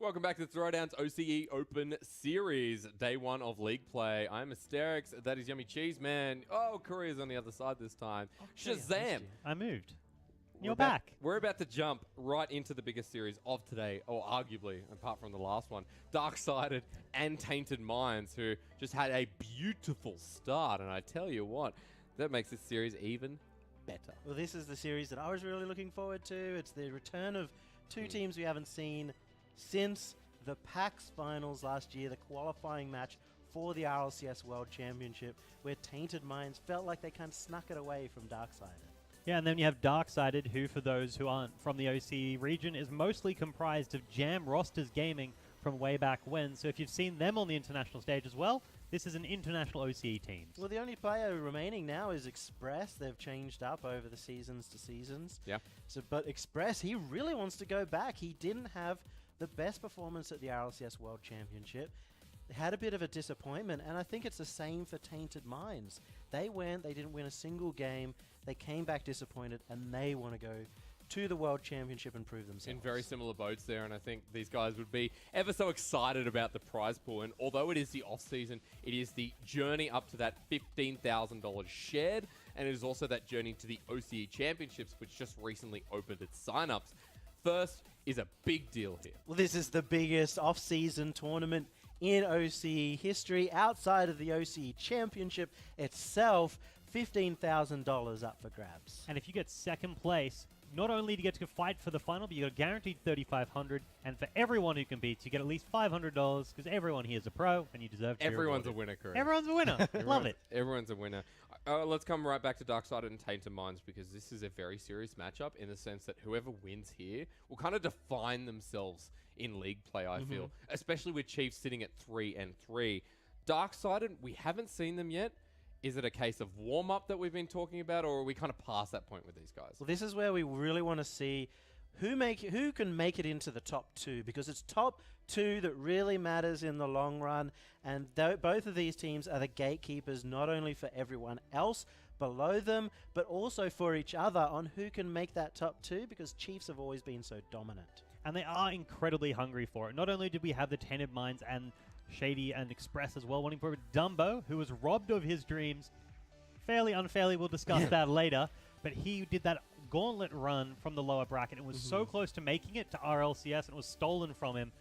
Welcome back to Throwdown's OCE Open Series, day one of league play. I'm Asterix, that is Yummy Cheese Man. Oh, Korea's on the other side this time. Shazam! I moved. You're back. We're about to jump right into the biggest series of today, or arguably, apart from the last one, Darksided and Tainted Minds, who just had a beautiful start. And I tell you what, that makes this series even better. Well, this is the series that I was really looking forward to. It's the return of two teams we haven't seen since the PAX finals last year, the qualifying match for the RLCS World Championship, where Tainted Minds felt like they kind of snuck it away from Darksided. Yeah, and then you have Darksided, who, for those who aren't from the OCE region, is mostly comprised of Jam Rosters Gaming from way back when. So if you've seen them on the international stage as well, this is an international OCE team. Well, the only player remaining now is Express. They've changed up over the seasons to seasons. Yeah. But Express, he really wants to go back. He didn't have the best performance at the RLCS World Championship. They had a bit of a disappointment, and I think it's the same for Tainted Minds. They didn't win a single game, they came back disappointed, and they want to go to the World Championship and prove themselves. In very similar boats there, and I think these guys would be ever so excited about the prize pool. And although it is the off-season, it is the journey up to that $15,000 shared, and it is also that journey to the OCE Championships, which just recently opened its sign-ups. First is a big deal here. Well, this is the biggest off-season tournament in OCE history, outside of the OCE Championship itself. $15,000 up for grabs. And if you get second place, not only do you get to fight for the final, but you got a guaranteed $3,500. And for everyone who competes, you get at least $500 because everyone here is a pro, and you deserve to be Everyone's a rewarded. winner, Korea. Everyone's a winner. Love it. Everyone's a winner. Let's come right back to Darksided and Tainted Minds, because this is a very serious matchup in the sense that whoever wins here will kind of define themselves in league play, I feel. Especially with Chiefs sitting at 3-3. Darksided, we haven't seen them yet. Is it a case of warm-up that we've been talking about, or are we kind of past that point with these guys? Well, this is where we really want to see who can make it into the top two, because it's top two that really matters in the long run. And both of these teams are the gatekeepers, not only for everyone else below them, but also for each other on who can make that top two, because Chiefs have always been so dominant. And they are incredibly hungry for it. Not only did we have the Tainted Minds and Shady and Express as well wanting for it, Dumbo, who was robbed of his dreams fairly unfairly, we'll discuss that later, but he did that gauntlet run from the lower bracket and was so close to making it to RLCS, and it was stolen from him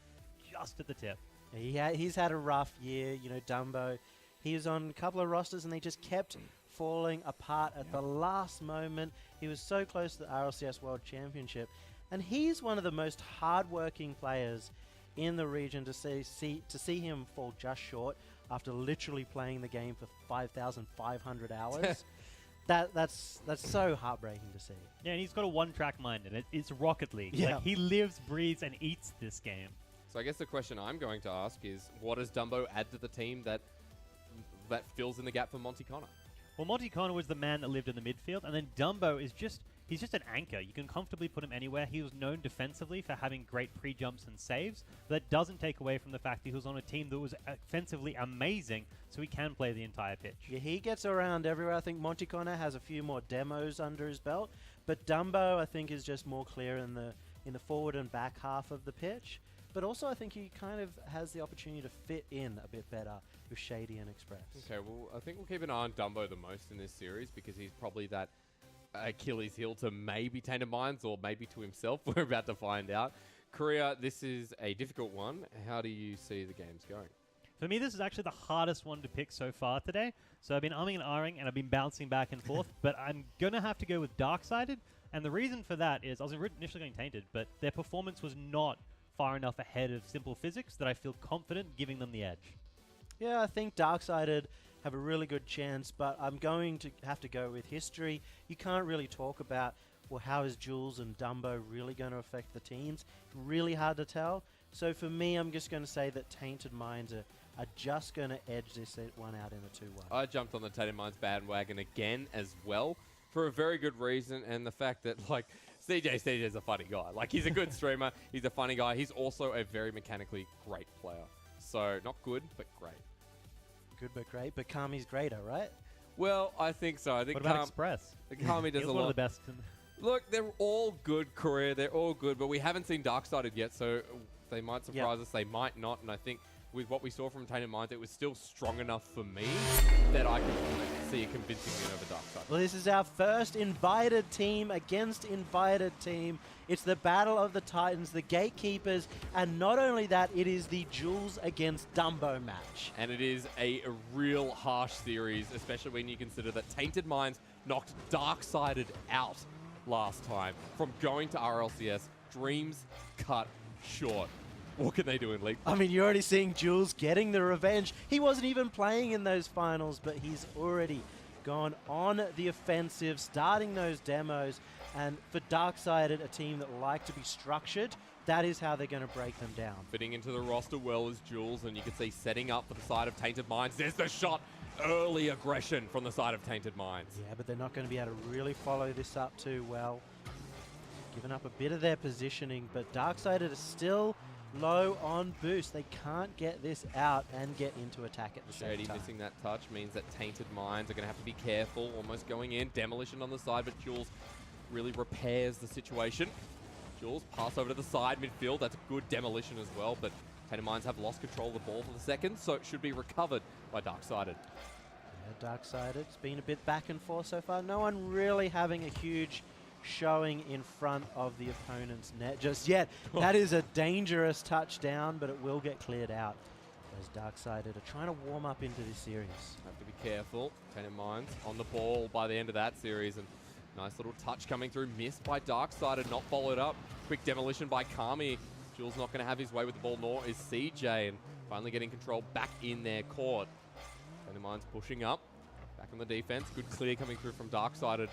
just at the tip. He's had a rough year, Dumbo. He was on a couple of rosters and they just kept falling apart at the last moment. He was so close to the RLCS World Championship, and he's one of the most hard-working players in the region. To see him fall just short after literally playing the game for 5,500 hours. That's so heartbreaking to see. Yeah, and he's got a one-track mind, and it's Rocket League. Yeah. Like, he lives, breathes, and eats this game. So I guess the question I'm going to ask is, what does Dumbo add to the team that fills in the gap for Monty Connor? Well, Monty Connor was the man that lived in the midfield, and then Dumbo is he's just an anchor. You can comfortably put him anywhere. He was known defensively for having great pre-jumps and saves. That doesn't take away from the fact that he was on a team that was offensively amazing, so he can play the entire pitch. Yeah, he gets around everywhere. I think Monty Connor has a few more demos under his belt, but Dumbo, I think, is just more clear in the forward and back half of the pitch. But also, I think he kind of has the opportunity to fit in a bit better with Shady and Express. Okay, well, I think we'll keep an eye on Dumbo the most in this series, because he's probably that Achilles heel to maybe Tainted Minds, or maybe to himself. We're about to find out. Korea, this is a difficult one. How do you see the games going? For me, this is actually the hardest one to pick so far today. So I've been umming and ahhing, and I've been bouncing back and forth, but I'm going to have to go with Darksided. And the reason for that is I was initially going Tainted, but their performance was not far enough ahead of simple physics that I feel confident giving them the edge. Yeah, I think Darksided have a really good chance, but I'm going to have to go with history. You can't really talk about, well, how is Jules and Dumbo really going to affect the teams? Really hard to tell. So for me, I'm just going to say that Tainted Minds are just going to edge this one out in a 2-1. I jumped on the Tainted Minds bandwagon again as well, for a very good reason, and the fact that, like, CJ's a funny guy. Like, he's a good streamer, he's a funny guy, he's also a very mechanically great player. So, not good, but great. Good but great, but Kami's greater, right? Well, I think so. I think What about Express? Kami does He a was one lot. of the best. Look, they're all good career. They're all good, but we haven't seen Darksided yet, so they might surprise us. They might not, and I think with what we saw from Tainted Minds, it was still strong enough for me that I could see a convincing win over Darksided. Well, this is our first invited team against invited team. It's the Battle of the Titans, the Gatekeepers, and not only that, it is the Jules against Dumbo match. And it is a real harsh series, especially when you consider that Tainted Minds knocked Darksided out last time from going to RLCS. Dreams cut short. What can they do in League? I mean, you're already seeing Jules getting the revenge. He wasn't even playing in those finals, but he's already gone on the offensive, starting those demos. And for Darksided, a team that like to be structured, that is how they're going to break them down. Fitting into the roster well is Jules, and you can see setting up for the side of Tainted Minds. There's the shot. Early aggression from the side of Tainted Minds. Yeah, but they're not going to be able to really follow this up too well. Giving up a bit of their positioning, but Darksided is still low on boost. They can't get this out and get into attack at the same Shady time. missing that touch means that Tainted Minds are going to have to be careful, almost going in. Demolition on the side, but Jules really repairs the situation. Jules pass over to the side midfield. That's a good demolition as well, but Tainted Minds have lost control of the ball for the second, so it should be recovered by Darksided. Yeah, Darksided, it's been a bit back and forth so far. No one really having a huge showing in front of the opponent's net just yet. That is a dangerous touchdown, but it will get cleared out as Darksided are trying to warm up into this series. Have to be careful. Tainted Minds on the ball by the end of that series, and nice little touch coming through, missed by Darksided, not followed up. Quick demolition by Kami. Jules not going to have his way with the ball, nor is CJ, and finally getting control back in their court. Tainted Minds pushing up, back on the defense. Good clear coming through from Darksided.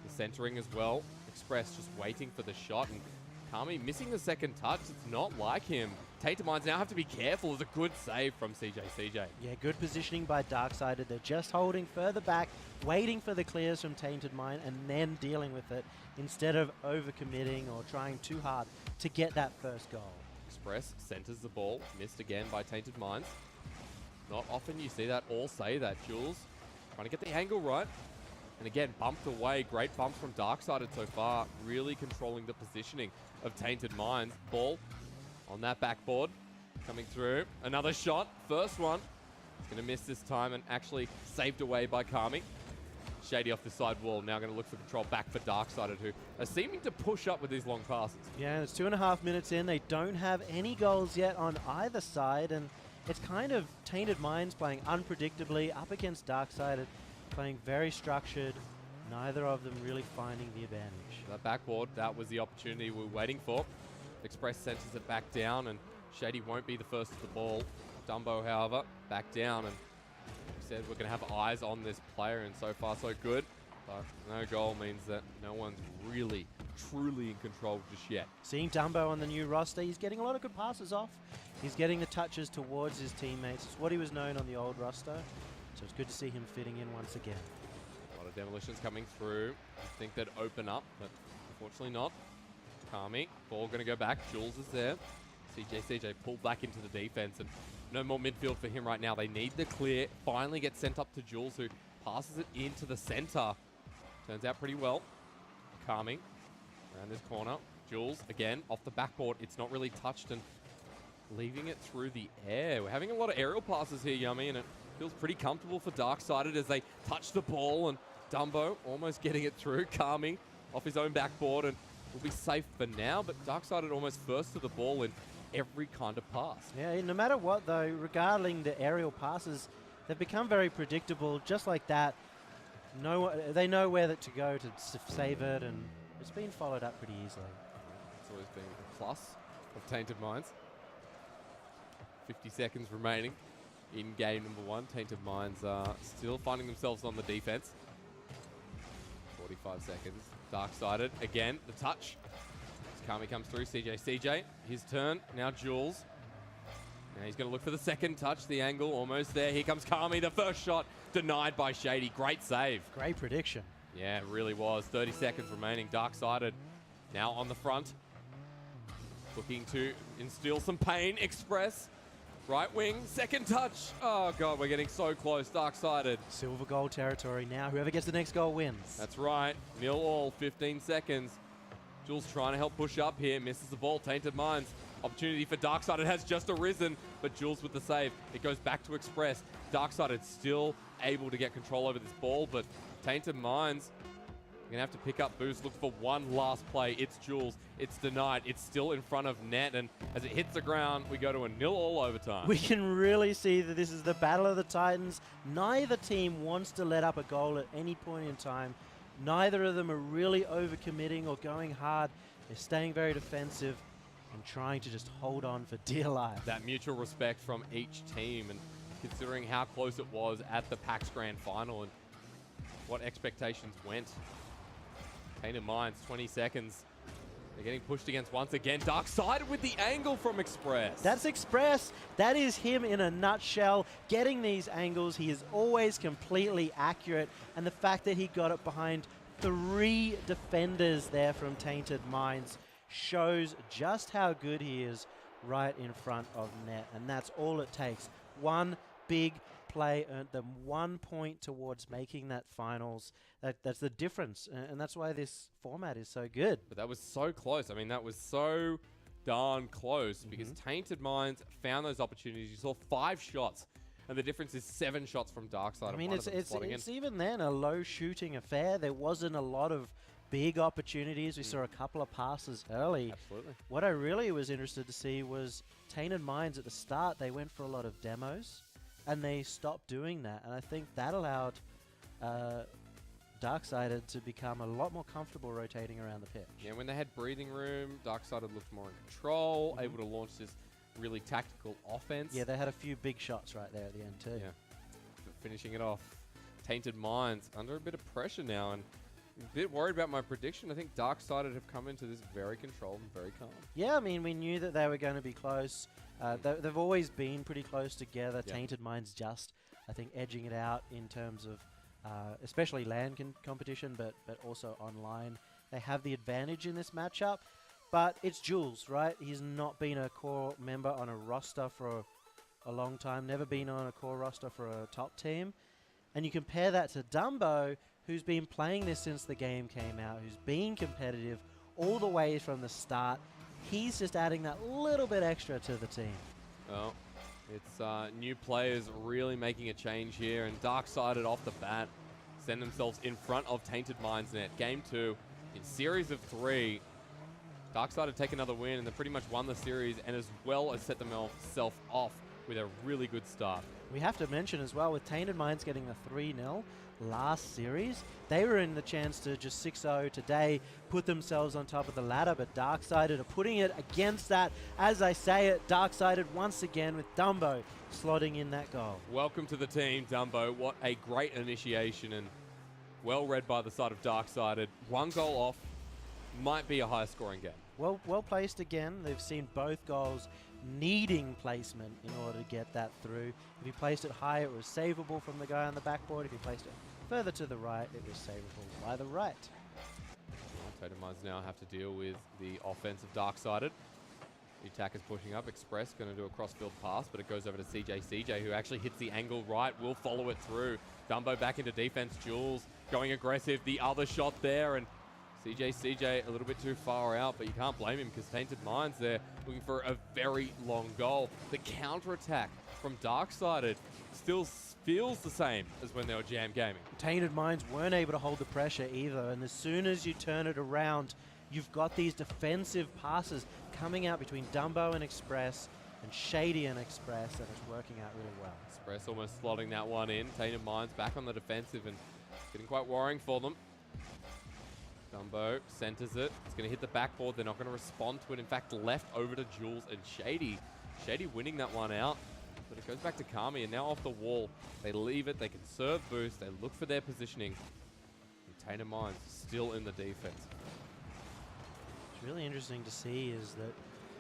The centering as well. Express just waiting for the shot, and Kami missing the second touch. It's not like him. Tainted Minds now have to be careful. It's a good save from CJ. Yeah, good positioning by Darksided. They're just holding further back, waiting for the clears from Tainted Mind, and then dealing with it instead of overcommitting or trying too hard to get that first goal. Express centers the ball. Missed again by Tainted Minds. Not often you see that or say that. Jules trying to get the angle right. And again, bumped away. Great bumps from Darksided so far. Really controlling the positioning of Tainted Minds. Ball on that backboard. Coming through. Another shot. First one. He's going to miss this time and actually saved away by Kami. Shady off the side wall. Now going to look for control back for Darksided, who are seeming to push up with these long passes. Yeah, and it's 2.5 minutes in. They don't have any goals yet on either side. And it's kind of Tainted Minds playing unpredictably up against Darksided. Playing very structured, neither of them really finding the advantage. That backboard, that was the opportunity we were waiting for. Express centers it back down, and Shady won't be the first to the ball. Dumbo, however, back down, and we said we're going to have eyes on this player, and so far so good. But no goal means that no one's really, truly in control just yet. Seeing Dumbo on the new roster, he's getting a lot of good passes off. He's getting the touches towards his teammates. It's what he was known on the old roster. So it's good to see him fitting in once again. A lot of demolitions coming through. I think they'd open up, but unfortunately not. Kami, ball going to go back. Jules is there. CJ pulled back into the defense, and no more midfield for him right now. They need the clear. Finally gets sent up to Jules, who passes it into the center. Turns out pretty well. Kami around this corner. Jules, again, off the backboard. It's not really touched, and leaving it through the air. We're having a lot of aerial passes here, Yummy, and it feels pretty comfortable for Darksided as they touch the ball, and Dumbo almost getting it through. Kami off his own backboard, and will be safe for now, but Darksided almost first to the ball in every kind of pass. Yeah, no matter what though, regarding the aerial passes, they've become very predictable. Just like that, they know where to go to save it, and it's been followed up pretty easily. It's always been a plus of Tainted Minds. 50 seconds remaining in game number 1. Tainted Minds are still finding themselves on the defense. 45 seconds. Darksided again, the touch. As Kami comes through, CJ, his turn. Now Jules. Now he's going to look for the second touch, the angle, almost there. Here comes Kami, the first shot denied by Shady. Great save. Great prediction. Yeah, it really was. 30 seconds remaining. Darksided now on the front. Looking to instill some pain. Express Right wing, second touch. Oh, God, we're getting so close. Darksided. Silver goal territory now. Whoever gets the next goal wins. That's right. 0-all, 15 seconds. Jules trying to help push up here. Misses the ball. Tainted Minds. Opportunity for Darksided has just arisen, but Jules with the save. It goes back to Express. Darksided still able to get control over this ball, but Tainted Minds going to have to pick up boost, look for one last play. It's Jules. It's denied. It's still in front of net, and as it hits the ground, we go to a 0-all overtime. We can really see that this is the battle of the Titans. Neither team wants to let up a goal at any point in time. Neither of them are really overcommitting or going hard. They're staying very defensive and trying to just hold on for dear life. That mutual respect from each team, and considering how close it was at the PAX Grand Final and what expectations went. Tainted Minds, 20 seconds. They're getting pushed against once again. Darksided with the angle from Express. That's Express. That is him in a nutshell. Getting these angles, he is always completely accurate. And the fact that he got it behind 3 defenders there from Tainted Minds shows just how good he is right in front of net. And that's all it takes. One big play earned them 1 point towards making that finals. That's the difference, and that's why this format is so good. But that was so close. I mean, that was so darn close because Tainted Minds found those opportunities. You saw 5 shots, and the difference is 7 shots from Darksided. I mean, it's even then a low shooting affair. There wasn't a lot of big opportunities. We saw a couple of passes early. Absolutely. What I really was interested to see was Tainted Minds at the start. They went for a lot of demos, and they stopped doing that. And I think that allowed Darksided to become a lot more comfortable rotating around the pitch. Yeah, when they had breathing room, Darksided looked more in control, able to launch this really tactical offense. Yeah, they had a few big shots right there at the end too. Yeah, but finishing it off. Tainted Minds under a bit of pressure now, and a bit worried about my prediction. I think Darksided have come into this very controlled and very calm. Yeah, I mean, we knew that they were going to be close. They've always been pretty close together. Yeah. Tainted Minds just, I think, edging it out in terms of especially LAN competition, but also online. They have the advantage in this matchup, but it's Jules, right? He's not been a core member on a roster for a long time, never been on a core roster for a top team. And you compare that to Dumbo, who's been playing this since the game came out, who's been competitive all the way from the start. He's just adding that little bit extra to the team. Well, it's new players really making a change here, and Darksided off the bat send themselves in front of Tainted Minds net. Game 2 in series of 3. Darksided take another win, and they pretty much won the series, and as well as set themselves off with a really good start. We have to mention as well, with Tainted Minds getting the 3-0 last series, they were in the chance to just 6-0 today, put themselves on top of the ladder, but Darksided are putting it against that. As I say it, Darksided once again with Dumbo slotting in that goal. Welcome to the team, Dumbo. What a great initiation, and well read by the side of Darksided. 1 goal off, might be a high scoring game. Well placed again. They've seen both goals needing placement in order to get that through. If he placed it high, it was savable from the guy on the backboard. If he placed it further to the right, it was savable by the right. Tainted Minds now have to deal with the offense of Darksided. The attack is pushing up. Express going to do a cross-field pass, but it goes over to CJ. CJ, who actually hits the angle right, will follow it through. Dumbo back into defense. Jules going aggressive. The other shot there, and CJ a little bit too far out, but you can't blame him because Tainted Minds there looking for a very long goal. The counter-attack from Darksided still feels the same as when they were jam gaming. Tainted Minds weren't able to hold the pressure either, and as soon as you turn it around, you've got these defensive passes coming out between Dumbo and Express and Shady and Express, and it's working out really well. Express almost slotting that one in. Tainted Minds back on the defensive and getting quite worrying for them. Dumbo centers it. It's going to hit the backboard. They're not going to respond to it. In fact, left over to Jules and Shady. Shady winning that one out. But it goes back to Kami, and now off the wall. They leave it. They can serve boost. They look for their positioning. And Tainted Minds still in the defense. What's really interesting to see is that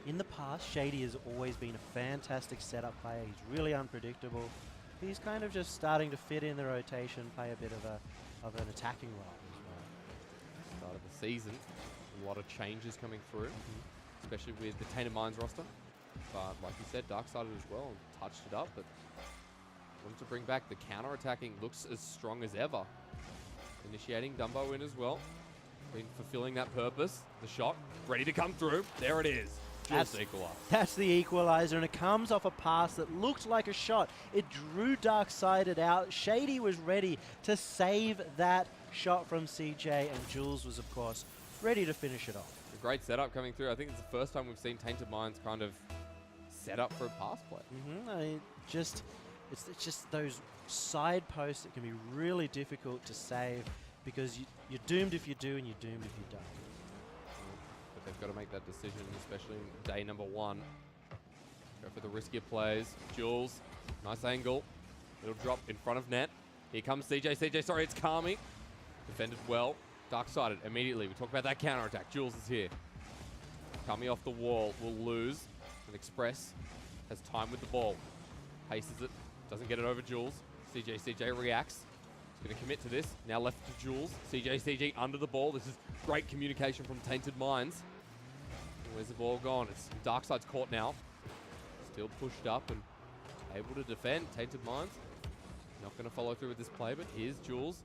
in the past, Shady has always been a fantastic setup player. He's really unpredictable. He's kind of just starting to fit in the rotation, play a bit of an attacking role. Start of the season, a lot of changes coming through, especially with the Tainted Minds roster. But like you said, Darksided as well, touched it up, but wanted to bring back the counter-attacking, looks as strong as ever. Initiating Dumbo in as well. Been fulfilling that purpose. The shot, ready to come through. There it is. Just equalizer. That's the equalizer, and it comes off a pass that looked like a shot. It drew Darksided out. Shady was ready to save that shot from CJ, and Jules was, of course, ready to finish it off. A great setup coming through. I think it's the first time we've seen Tainted Minds kind of set up for a pass play. It's just those side posts that can be really difficult to save because you're doomed if you do and you're doomed if you don't. But they've got to make that decision, especially in day number 1. Go for the riskier plays. Jules, nice angle. Little drop in front of net. Here comes CJ. Sorry, it's Kami. Defended well. Darksided immediately. We talk about that counter attack. Jules is here. Kami off the wall. Will lose. And Express has time with the ball. Paces it. Doesn't get it over Jules. CJ reacts. He's going to commit to this. Now left to Jules. CJ under the ball. This is great communication from Tainted Minds. Where's the ball gone? It's Darkside's caught now. Still pushed up and able to defend. Tainted Minds not going to follow through with this play, but here's Jules.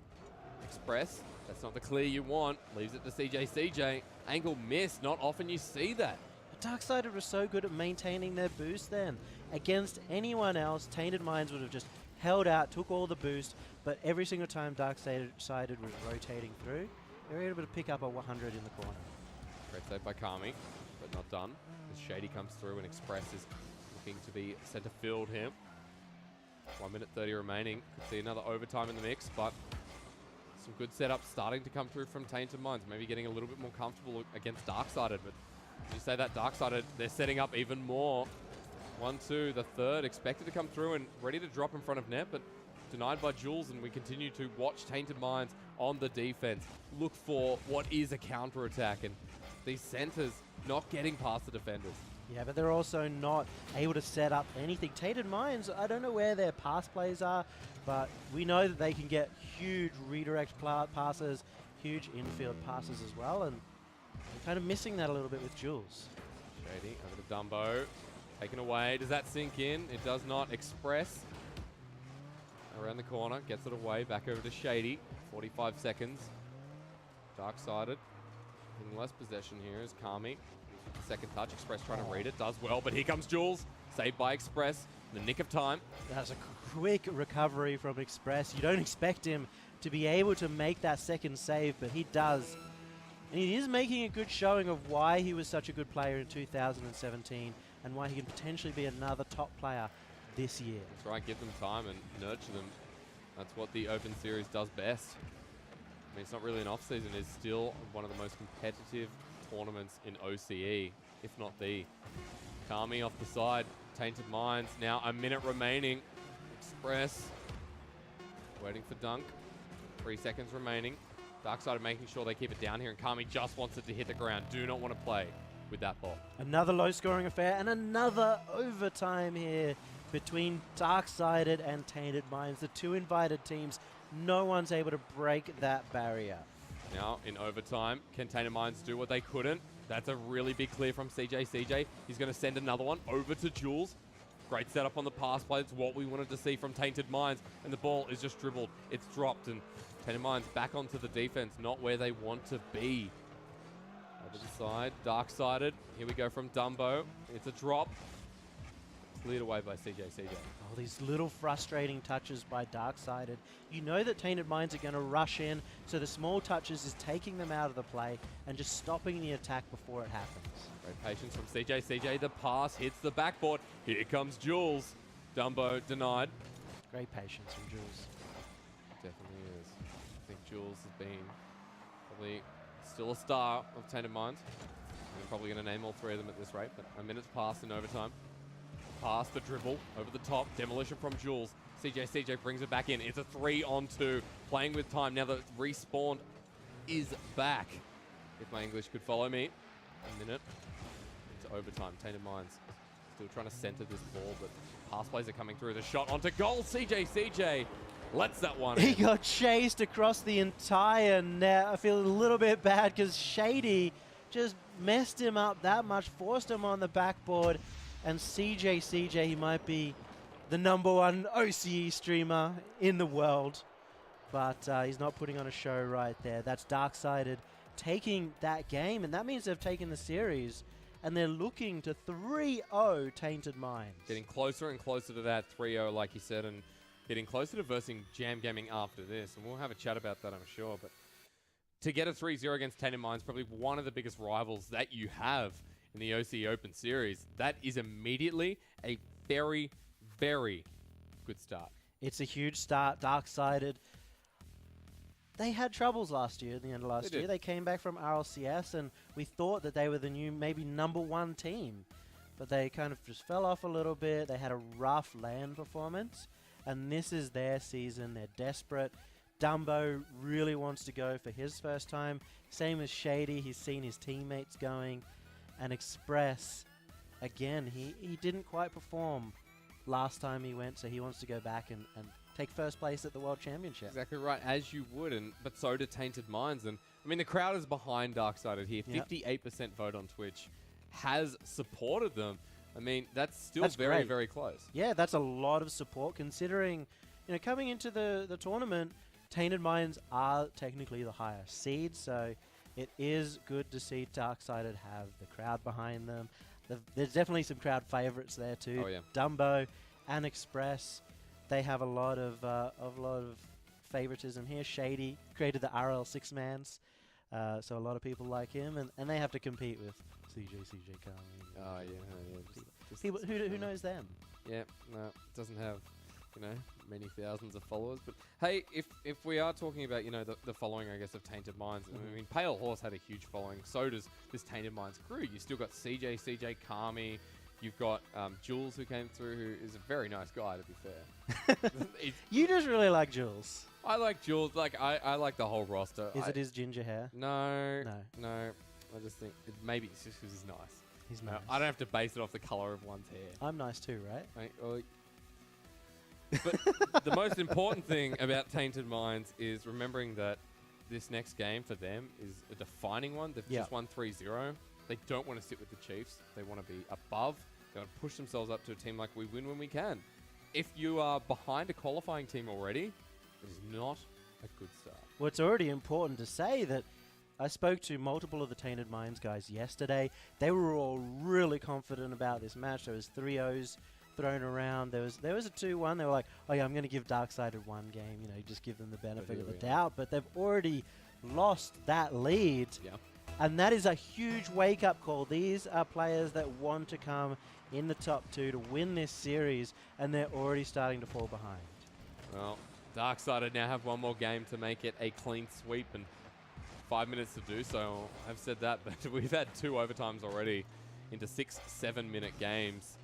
Express. That's not the clear you want. Leaves it to CJ. Angle missed. Not often you see that. Darksided was so good at maintaining their boost then. Against anyone else, Tainted Minds would have just held out, took all the boost, but every single time Darksided was rotating through, they were able to pick up a 100 in the corner. Great save by Kami, but not done. As Shady comes through and Express is looking to be centre field here. 1 minute 30 remaining. Could see another overtime in the mix, but some good setups starting to come through from Tainted Minds. Maybe getting a little bit more comfortable against Darksided, but you say that Darksided, they're setting up even more. 1-2, the third, expected to come through and ready to drop in front of net, but denied by Jules, and we continue to watch Tainted Minds on the defense. Look for what is a counter-attack, and these centers not getting past the defenders. Yeah, but they're also not able to set up anything. Tainted Minds, I don't know where their pass plays are, but we know that they can get huge redirect passes, huge infield passes as well, and they're kind of missing that a little bit with Jules. Shady over to Dumbo. Taken away. Does that sink in? It does not. Express around the corner. Gets it away. Back over to Shady. 45 seconds. Darksided. In less possession here is Kami. Second touch. Express trying to read it. Does well. But here comes Jules. Saved by Express. In the nick of time. That's a quick recovery from Express. You don't expect him to be able to make that second save, but he does. And he is making a good showing of why he was such a good player in 2017 and why he can potentially be another top player this year. That's right, give them time and nurture them. That's what the Open Series does best. I mean, it's not really an off-season. It's still one of the most competitive tournaments in OCE, if not the. Kami off the side. Tainted Minds. Now a minute remaining. Express. Waiting for dunk. 3 seconds remaining. Darksided making sure they keep it down here, and Kami just wants it to hit the ground. Do not want to play with that ball. Another low-scoring affair and another overtime here between Darksided and Tainted Minds. The two invited teams, no one's able to break that barrier. Now, in overtime, can Tainted Minds do what they couldn't? That's a really big clear from CJ. He's going to send another one over to Jules. Great setup on the pass play. It's what we wanted to see from Tainted Minds, and the ball is just dribbled. It's dropped, and Tainted Minds back onto the defense, not where they want to be. Over the side, Darksided. Here we go from Dumbo. It's a drop. Cleared away by CJ. Oh, these little frustrating touches by Darksided. You know that Tainted Minds are going to rush in, so the small touches is taking them out of the play and just stopping the attack before it happens. Great patience from CJ. The pass hits the backboard. Here comes Jules. Dumbo denied. Great patience from Jules. Definitely is. I think Jules has been probably still a star of Tainted Minds. I'm probably going to name all three of them at this rate, but a minute's passed in overtime. Pass the dribble over the top. Demolition from Jules. CJ brings it back in. It's a 3-on-2. Playing with time. Now the respawn is back. If my English could follow me. A minute into overtime. Tainted Minds still trying to center this ball, but pass plays are coming through. The shot onto goal. CJ lets that one He in. got chased across the entire net. I feel a little bit bad because Shady just messed him up that much, forced him on the backboard, And CJ, he might be the #1 OCE streamer in the world, but he's not putting on a show right there. That's Darksided taking that game, and that means they've taken the series, and they're looking to 3-0 Tainted Minds. Getting closer and closer to that 3-0, like you said, and getting closer to versing Jam Gaming after this, and we'll have a chat about that, I'm sure. But to get a 3-0 against Tainted Minds, probably one of the biggest rivals that you have in the OCE Open Series, that is immediately a very, very good start. It's a huge start. Darksided, they had troubles last year, at the end of last year. They came back from RLCS, and we thought that they were the new, maybe #1 team. But they kind of just fell off a little bit. They had a rough LAN performance, and this is their season. They're desperate. Dumbo really wants to go for his first time. Same as Shady. He's seen his teammates going. And Express, again, he didn't quite perform last time he went, so he wants to go back and take first place at the World Championship. Exactly right, as you would, but so do Tainted Minds. And I mean, the crowd is behind Darksided here. 58% vote on Twitch has supported them. I mean, that's very, great. very close. Yeah, that's a lot of support considering, coming into the tournament, Tainted Minds are technically the higher seed, so it is good to see Darksided have the crowd behind them. There's definitely some crowd favorites there too. Oh, yeah. Dumbo and Express, they have a lot of favoritism here. Shady created the RL 6-mans, so a lot of people like him, and they have to compete with CJ Carly. Oh, yeah. Just People, who knows them? Yeah, no, it doesn't have, many thousands of followers. But hey, if we are talking about, the following, I guess, of Tainted Minds, I mean, Pale Horse had a huge following. So does this Tainted Minds crew. You still got CJ Kami. You've got Jules, who came through, who is a very nice guy, to be fair. You just really like Jules. I like Jules. I like the whole roster. Is it his ginger hair? No. I just think maybe it's just because he's nice. He's nice. I don't have to base it off the color of one's hair. I'm nice too, right? But the most important thing about Tainted Minds is remembering that this next game for them is a defining one. They've just won 3-0. They don't want to sit with the Chiefs. They want to be above. They want to push themselves up to a team like we win when we can. If you are behind a qualifying team already, it is not a good start. Well, it's already important to say that I spoke to multiple of the Tainted Minds guys yesterday. They were all really confident about this match. There was 3-0s thrown around. There was a 2-1. They were like, oh yeah, I'm going to give Darksided one game, just give them the benefit of the doubt. But they've already lost that lead. Yeah. And that is a huge wake-up call. These are players that want to come in the top 2 to win this series, and they're already starting to fall behind. Well, Darksided now have one more game to make it a clean sweep, and 5 minutes to do so. I've said that, but we've had 2 overtimes already into 6-7-minute games.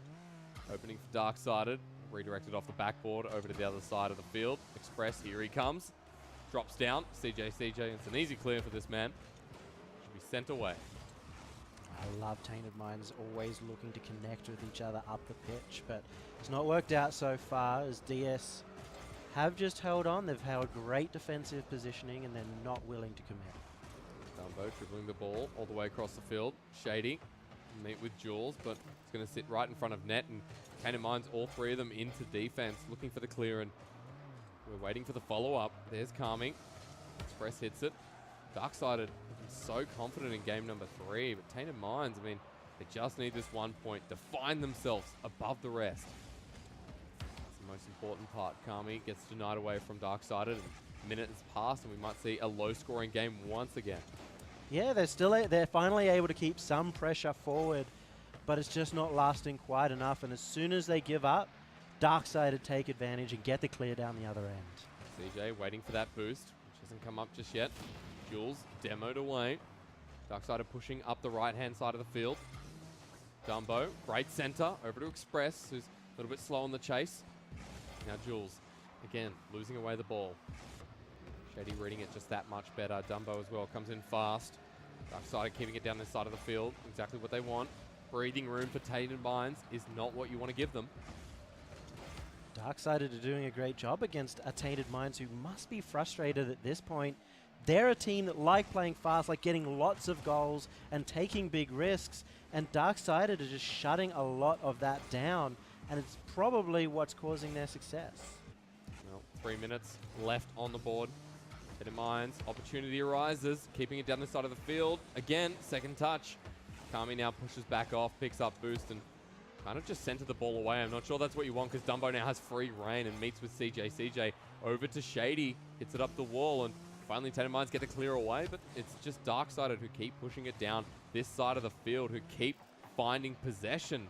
Opening for Darksided, redirected off the backboard over to the other side of the field. Express, here he comes. Drops down, CJ, it's an easy clear for this man. Should be sent away. I love Tainted Minds always looking to connect with each other up the pitch, but it's not worked out so far as DS have just held on. They've held great defensive positioning and they're not willing to commit. Dumbo dribbling the ball all the way across the field. Shady, meet with Jules, but it's going to sit right in front of net, and Tainted Minds, all 3 of them into defense, looking for the clear, and we're waiting for the follow-up. There's Calming. Express hits it. Darksided looking so confident in game number 3, but Tainted Minds, I mean, they just need this 1 point to find themselves above the rest. That's the most important part. Kami gets denied away from Darksided, and a minute has passed, and we might see a low-scoring game once again. Yeah, they're finally able to keep some pressure forward, but it's just not lasting quite enough. And as soon as they give up, Darksided take advantage and get the clear down the other end. CJ waiting for that boost, which hasn't come up just yet. Jules demoed away. Darksided pushing up the right-hand side of the field. Dumbo, great center, over to Express, who's a little bit slow on the chase. Now Jules, again, losing away the ball. Shady reading it just that much better. Dumbo as well comes in fast. Darksided keeping it down this side of the field. Exactly what they want. Breathing room for Tainted Minds is not what you want to give them. Darksided are doing a great job against a Tainted Minds who must be frustrated at this point. they're a team that like playing fast, like getting lots of goals and taking big risks, and Darksided are just shutting a lot of that down, and it's probably what's causing their success. Well, 3 minutes left on the board. Tainted Minds, opportunity arises, keeping it down the side of the field. Again, second touch. Kami now pushes back off, picks up boost, and kind of just centered the ball away. I'm not sure that's what you want because Dumbo now has free reign and meets with CJ. CJ over to Shady, hits it up the wall, and finally Tainted Minds get to clear away, but it's just Darksided who keep pushing it down this side of the field, who keep finding possession.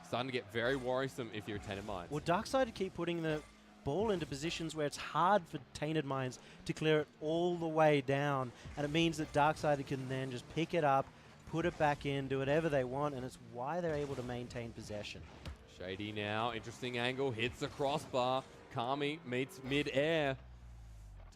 Starting to get very worrisome if you're Tainted Minds. Well, Darksided keep putting the ball into positions where it's hard for Tainted Minds to clear it all the way down, and it means that Darksided can then just pick it up, put it back in, do whatever they want, and it's why they're able to maintain possession. Shady now, interesting angle, hits the crossbar. Kami meets mid-air.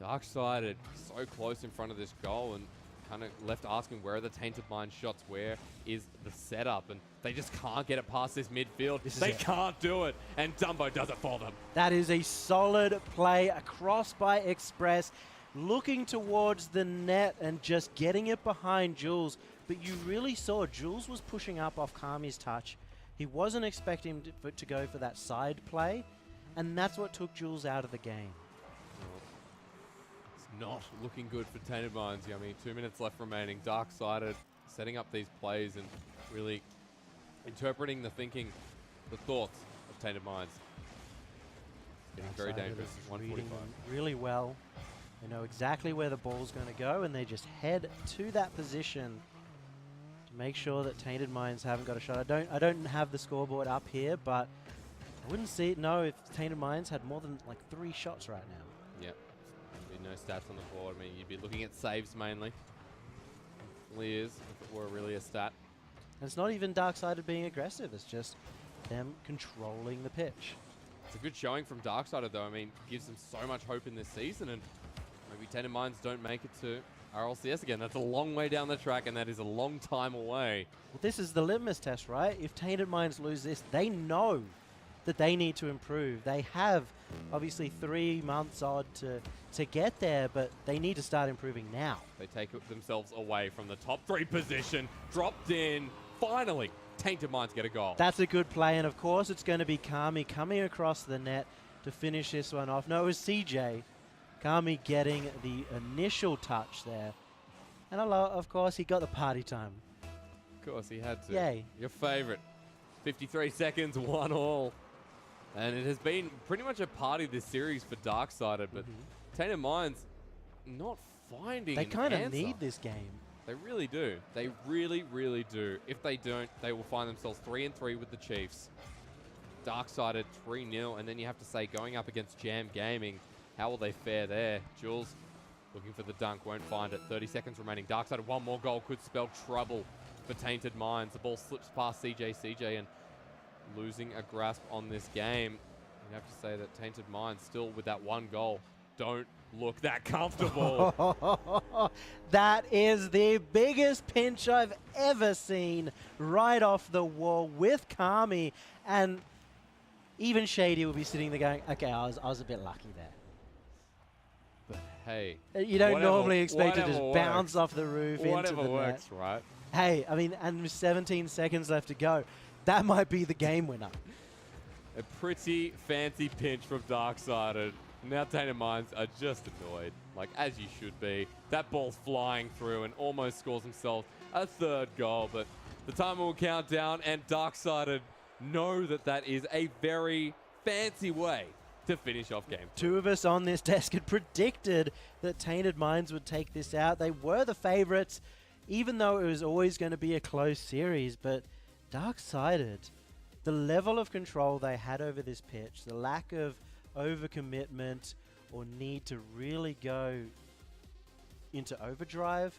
Darksided so close in front of this goal and kind of left asking where are the Tainted Mind shots, where is the setup, and they just can't get it past this midfield. They can't do it, and Dumbo does it for them. That is a solid play across by Express, looking towards the net and just getting it behind Jules. But you really saw Jules was pushing up off Kami's touch. He wasn't expecting to go for that side play, and that's what took Jules out of the game. It's not looking good for Tainted Minds. I mean, 2 minutes left remaining. Darksided setting up these plays and really interpreting the thinking, the thoughts of Tainted Minds. Getting very dangerous. 145. Really well. They know exactly where the ball's going to go, and they just head to that position to make sure that Tainted Minds haven't got a shot. I don't have the scoreboard up here, but I wouldn't know if Tainted Minds had more than like 3 shots right now. Yep. There'd be no stats on the board. I mean, you'd be looking at saves mainly. Clears, if it were really a stat. And it's not even Darksided being aggressive. It's just them controlling the pitch. It's a good showing from Darksided, though. I mean, gives them so much hope in this season, and maybe Tainted Minds don't make it to RLCS again. That's a long way down the track, and that is a long time away. Well, this is the litmus test, right? If Tainted Minds lose this, they know that they need to improve. They have obviously 3 months odd to get there, but they need to start improving now. They take themselves away from the top 3 position, dropped in, finally. Tainted Minds get a goal. That's a good play, and of course it's going to be Kami coming across the net to finish this one off. No, it was CJ. Kami getting the initial touch there. And of course, he got the party time. Of course, he had to. Yay. Your favorite. 53 seconds, 1-1. And it has been pretty much a party this series for Darksided, but Tainted Minds not finding They kind of answer. need this game. They really do. They really, really do. If they don't, they will find themselves 3-3 with the Chiefs. Darksided 3-0, and then you have to say, going up against Jam Gaming, how will they fare there? Jules looking for the dunk, won't find it. 30 seconds remaining. Darksided, one more goal could spell trouble for Tainted Minds. The ball slips past CJ, and losing a grasp on this game. You have to say that Tainted Minds still with that 1 goal don't look that comfortable. That is the biggest pinch I've ever seen right off the wall with Kami, and even Shady will be sitting there going, okay, I was a bit lucky there. But hey, you don't normally expect it to just bounce off the roof into the whatever net. works, right? Hey, I mean, and with 17 seconds left to go, that might be the game winner. A pretty fancy pinch from Darksided. Now Tainted Minds are just annoyed, like as you should be. That ball's flying through and almost scores himself a 3rd goal, but the timer will count down, and Darksided know that that is a very fancy way to finish off game 3. 2 of us on this desk had predicted that Tainted Minds would take this out. They were the favorites, even though it was always going to be a close series, but Darksided, the level of control they had over this pitch, the lack of overcommitment or need to really go into overdrive,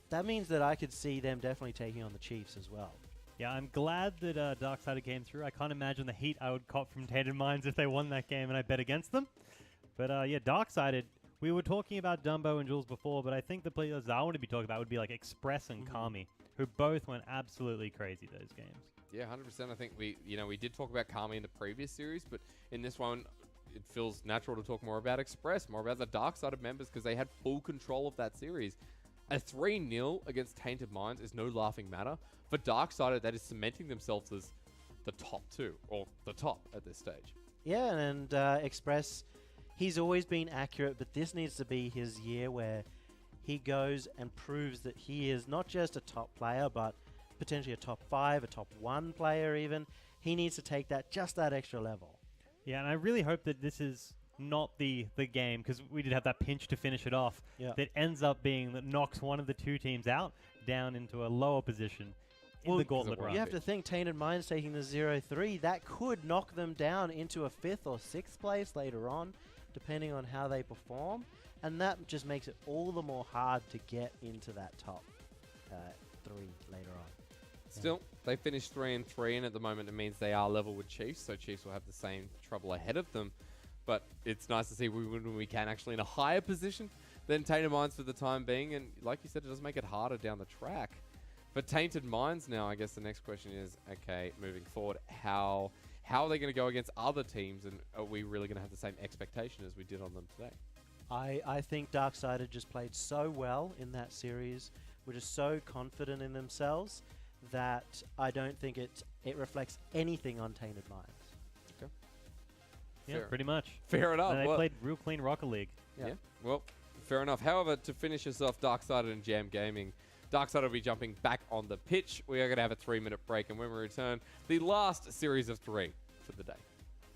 that means that I could see them definitely taking on the Chiefs as well. Yeah, I'm glad that Darksided came through. I can't imagine the heat I would cop from Tainted Minds if they won that game and I bet against them. But yeah, Darksided, we were talking about Dumbo and Jules before, but I think the players I want to be talking about would be like Express and Kami, who both went absolutely crazy those games. Yeah, 100%. I think we did talk about Kami in the previous series, but in this one, it feels natural to talk more about Express, more about the Darksided members, because they had full control of that series. A 3-0 against Tainted Minds is no laughing matter. For Darksided, that is cementing themselves as the top 2, or the top at this stage. Yeah, and Express, he's always been accurate, but this needs to be his year where he goes and proves that he is not just a top player, but potentially a top 5, a top 1 player even. He needs to take that just that extra level. Yeah, and I really hope that this is not the game, because we did have that pinch to finish it off, that ends up being that knocks one of the 2 teams out down into a lower position in the gauntlet run. You have to think Tainted Minds taking the 0-3, that could knock them down into a 5th or 6th place later on, depending on how they perform, and that just makes it all the more hard to get into that top 3 later on. Still, they finished 3-3, and at the moment it means they are level with Chiefs, so Chiefs will have the same trouble ahead of them. But it's nice to see when we can actually in a higher position than Tainted Minds for the time being, and like you said, it does make it harder down the track. For Tainted Minds now, I guess the next question is, okay, moving forward, how are they going to go against other teams, and are we really going to have the same expectation as we did on them today? I think Darksided just played so well in that series, were just so confident in themselves, that I don't think it reflects anything on Tainted Minds. Okay. Yeah, pretty much. Fair enough. And they played real clean Rocket League. Yeah. Well, fair enough. However, to finish us off, Darksided and Jam Gaming. Darksided will be jumping back on the pitch. We are going to have a 3-minute break, and when we return, the last series of 3 for the day.